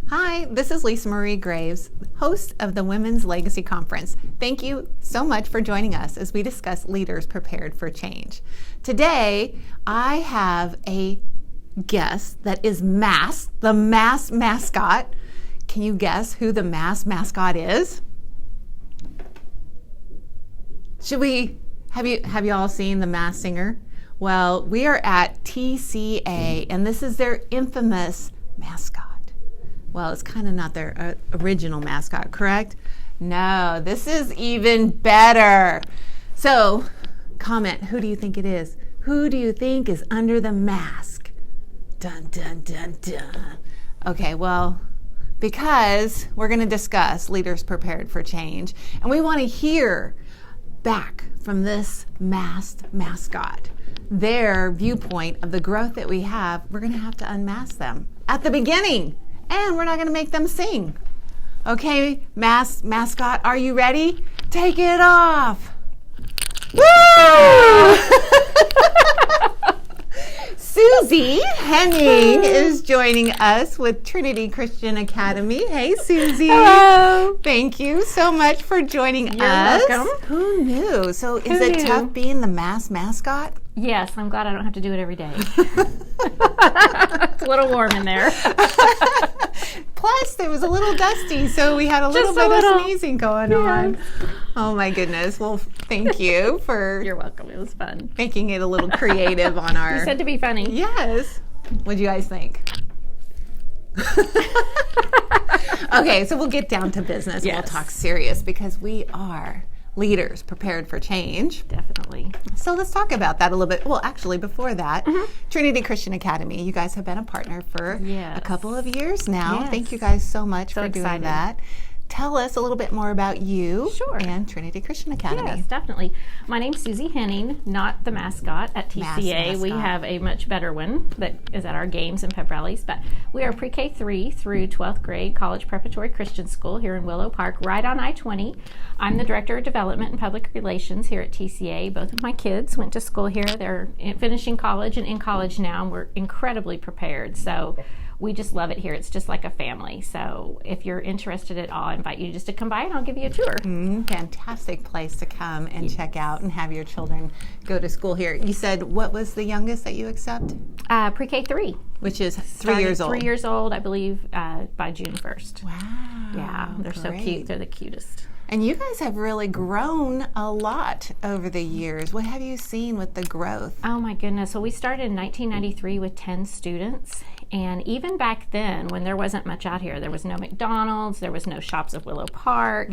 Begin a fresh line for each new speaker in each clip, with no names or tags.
Hi, this is Lisa Marie Graves, host of the Women's Legacy Conference. Thank you so much for joining us as we discuss leaders prepared for change. Today, I have a guest that is Mass, the Mass mascot. Can you guess who the Mass mascot is? Have you all seen The Masked Singer? Well, we are at TCA, and this is their infamous mascot. Well, it's kind of not their original mascot, correct? No, this is even better. So, comment, who do you think it is? Who do you think is under the mask? Dun, dun, dun, dun. Okay, well, because we're going to discuss leaders prepared for change, and we want to hear back from this masked mascot their viewpoint of the growth that we have. We're going to have to unmask them at the beginning, and we're not going to make them sing. Okay, mascot, are you ready? Take it off. Woo! Susie Henning is joining us with Trinity Christian Academy. Hey, Susie.
Hello.
Thank you so much for joining us.
You're welcome.
Who knew? So is it tough being the mascot?
Yes, I'm glad I don't have to do it every day. It's a little warm in there.
Plus, it was a little dusty, so we had a little bit of sneezing going on. Oh, my goodness. Well, thank you for...
You're welcome. It was fun.
Making it a little creative on our...
You said to be funny.
Yes. What do you guys think? Okay, so we'll get down to business. Yes. We'll talk serious because we are leaders prepared for change.
Definitely.
So let's talk about that a little bit. Well, actually, before that, Trinity Christian Academy, you guys have been a partner for a couple of years now.
Yes.
Thank you guys so much for doing that. Tell us a little bit more about you and Trinity Christian Academy.
Yes, definitely. My name's Susie Henning, not the mascot at TCA. We have a much better one that is at our games and pep rallies. But we are pre-K 3 through 12th grade college preparatory Christian school here in Willow Park, right on I-20. I'm the Director of Development and Public Relations here at TCA. Both of my kids went to school here. They're finishing college and in college now, and we're incredibly prepared. So we just love it here. It's just like a family. So if you're interested at all, I invite you just to come by and I'll give you a tour.
Fantastic place to come and check out and have your children go to school here. You said, what was the youngest that you accept?
Pre-K 3.
Which is 3 years old.
3 years old, I believe, by June 1st.
Wow.
Yeah, they're so cute. They're the cutest.
And you guys have really grown a lot over the years. What have you seen with the growth?
Oh my goodness. So we started in 1993 with 10 students. And even back then, when there wasn't much out here, there was no McDonald's, there was no Shops of Willow Park.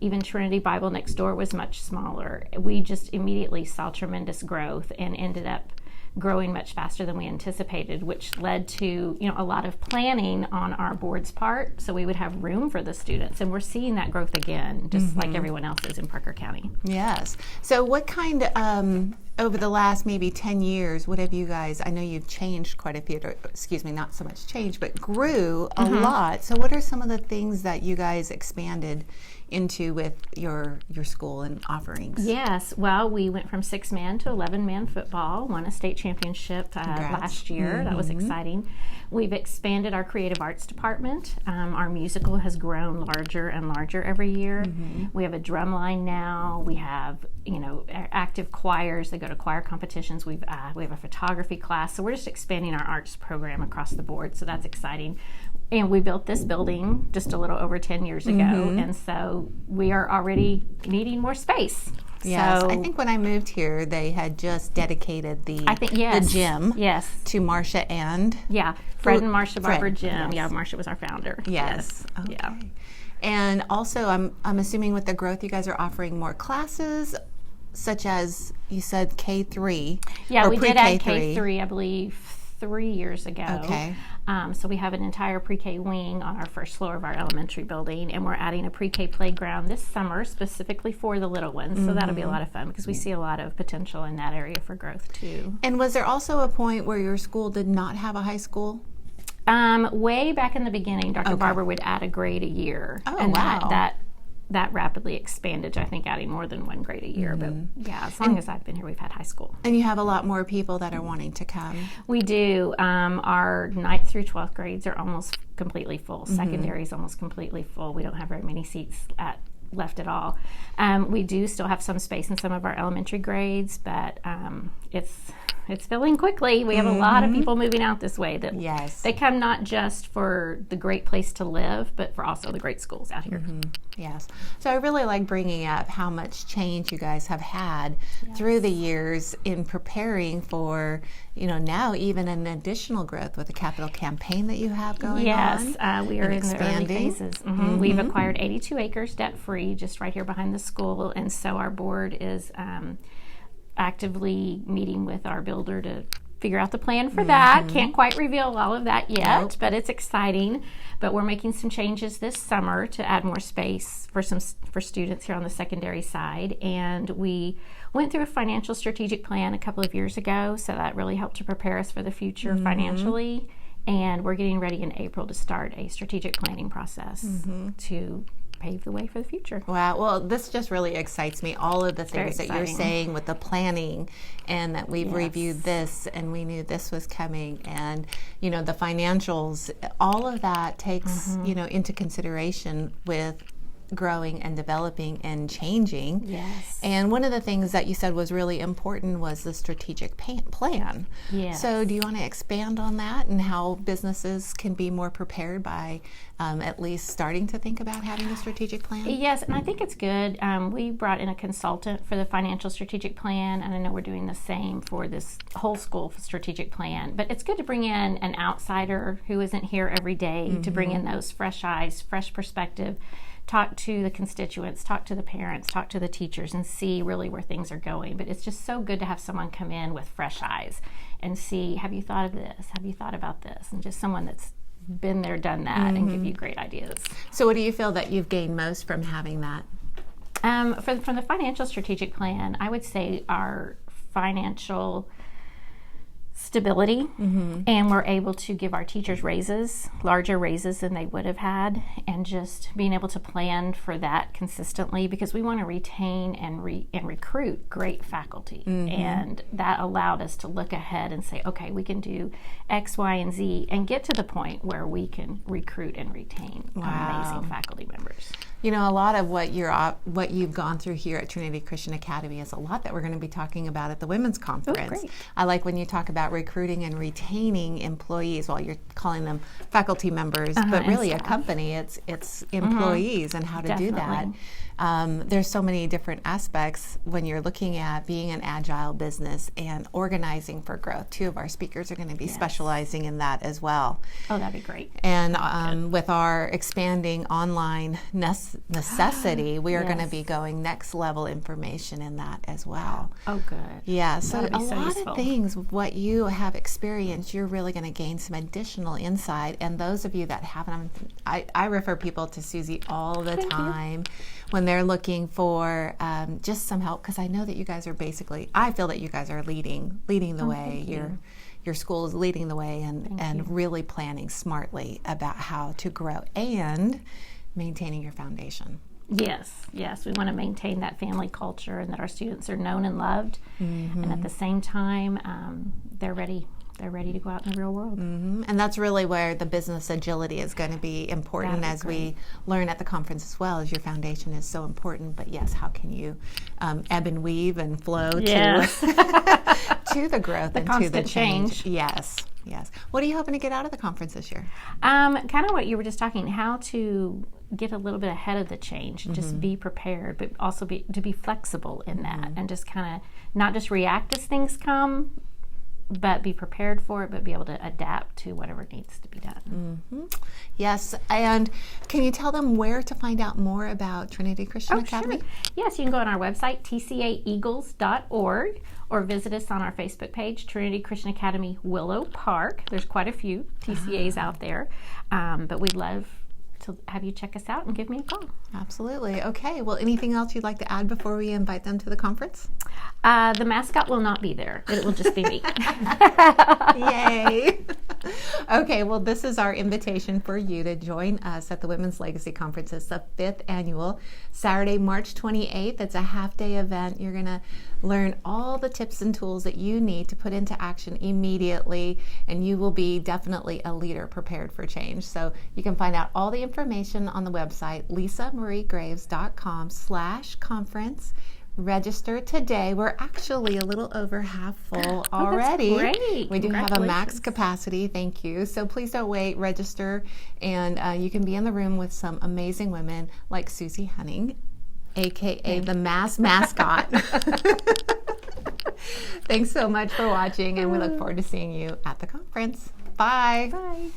Even Trinity Bible next door was much smaller. We just immediately saw tremendous growth and ended up growing much faster than we anticipated, which led to a lot of planning on our board's part, so we would have room for the students. And we're seeing that growth again, just like everyone else is in Parker County.
Yes. So what kind of, over the last maybe 10 years, what have you guys, I know you've changed quite a few, excuse me, not so much change, but grew a lot. So what are some of the things that you guys expanded into with your school and offerings?
Yes, well, we went from 6-man to 11-man football, won a state championship last year. That was exciting. We've expanded our creative arts department. Our musical has grown larger and larger every year. We have a drum line now. We have active choirs that go to choir competitions. We have a photography class. So we're just expanding our arts program across the board. So that's exciting. And we built this building just a little over 10 years ago, and so we are already needing more space.
Yes,
so,
I think when I moved here, they had just dedicated the gym to Marcia and...
Yeah, Fred and Marcia Barber Gym. Yes. Yeah, Marcia was our founder.
Yes. Okay. Yeah. And also, I'm assuming with the growth, you guys are offering more classes, such as, you said, K3.
Yeah, we did add K3, I believe, 3 years ago.
Okay.
So we have an entire pre-K wing on our first floor of our elementary building, and we're adding a pre-K playground this summer specifically for the little ones. So that'll be a lot of fun because we see a lot of potential in that area for growth too.
And was there also a point where your school did not have a high school?
Way back in the beginning, Dr. Barber would add a grade a year.
Oh,
and
wow.
That that rapidly expanded to, I think, adding more than one grade a year. But yeah, as long as I've been here, we've had high school.
And you have a lot more people that are wanting to come.
We do. Our 9th through 12th grades are almost completely full. Secondary is almost completely full. We don't have very many seats left at all. We do still have some space in some of our elementary grades, but it's filling quickly. We have a lot of people moving out this way that they come not just for the great place to live, but for also the great schools out here.
Yes. So I really like bringing up how much change you guys have had through the years in preparing for, now even an additional growth with the capital campaign that you have going on.
Yes, we are in the early phases. We've acquired 82 acres debt-free just right here behind the school, and so our board is actively meeting with our builder to figure out the plan for that. Can't quite reveal all of that yet, but it's exciting. But we're making some changes this summer to add more space for students here on the secondary side. And we went through a financial strategic plan a couple of years ago, so that really helped to prepare us for the future financially. And we're getting ready in April to start a strategic planning process to pave the way for the future.
Wow. Well, this just really excites me. All of the things that you're saying with the planning, and that we've reviewed this and we knew this was coming, and the financials, all of that takes into consideration with growing and developing and changing.
Yes.
And one of the things that you said was really important was the strategic plan.
Yes.
So do you want to expand on that and how businesses can be more prepared by at least starting to think about having a strategic plan?
Yes, and I think it's good. We brought in a consultant for the financial strategic plan, and I know we're doing the same for this whole school strategic plan. But it's good to bring in an outsider who isn't here every day to bring in those fresh eyes, fresh perspective, talk to the constituents, talk to the parents, talk to the teachers, and see really where things are going. But it's just so good to have someone come in with fresh eyes and see, have you thought of this? Have you thought about this? And just someone that's been there, done that, and give you great ideas.
So what do you feel that you've gained most from having that?
From the financial strategic plan, I would say our financial stability, and we're able to give our teachers raises, larger raises than they would have had, and just being able to plan for that consistently, because we want to retain and recruit great faculty, and that allowed us to look ahead and say, okay, we can do X, Y, and Z, and get to the point where we can recruit and retain amazing faculty members.
A lot of what you've gone through here at Trinity Christian Academy is a lot that we're going to be talking about at the Women's Conference.
Great.
I like when you talk about recruiting and retaining employees. Well, you're calling them faculty members, but really a company, it's employees and how to do that. There's so many different aspects when you're looking at being an agile business and organizing for growth. 2 of our speakers are going to be specializing in that as well.
Oh, that'd be great.
And with our expanding online necessity, we are going to be going next level information in that as well.
Oh, good.
Yeah, so a lot
useful.
of things, what you have experienced, you're really going to gain some additional insight. And those of you that haven't, I refer people to Susie all the time when they're looking for just some help, because I know that you guys are I feel that you guys are leading the way. Your school is leading the way and really planning smartly about how to grow and maintaining your foundation.
Yes. We want to maintain that family culture and that our students are known and loved, and at the same time, they're ready to go out in the real world.
And that's really where the business agility is going to be important, as we learn at the conference as well, as your foundation is so important. But yes, how can you ebb and weave and flow to the growth and to the change? Yes. What are you hoping to get out of the conference this year?
Kind of what you were just talking, how to get a little bit ahead of the change, just be prepared, but also to be flexible in that, and just kind of not just react as things come, but be prepared for it, but be able to adapt to whatever needs to be done.
Yes, and can you tell them where to find out more about Trinity Christian Academy?
Sure. Yes, you can go on our website, tcaeagles.org, or visit us on our Facebook page, Trinity Christian Academy Willow Park. There's quite a few TCAs out there, but we'd love to have you check us out and give me a call.
Absolutely. Okay. Well, anything else you'd like to add before we invite them to the conference?
The mascot will not be there. It will just be me.
Yay. Okay, well, this is our invitation for you to join us at the Women's Legacy Conference. It's the 5th annual, Saturday, March 28th. It's a half-day event. You're going to learn all the tips and tools that you need to put into action immediately, and you will be definitely a leader prepared for change. So you can find out all the information on the website, lisamariegraves.com/conference. Register today. We're actually a little over half full already.
Oh, that's great.
We do have a max capacity. Thank you. So please don't wait. Register, and you can be in the room with some amazing women like Susie Henning, aka the mascot. Thanks so much for watching, and we look forward to seeing you at the conference. Bye.
Bye.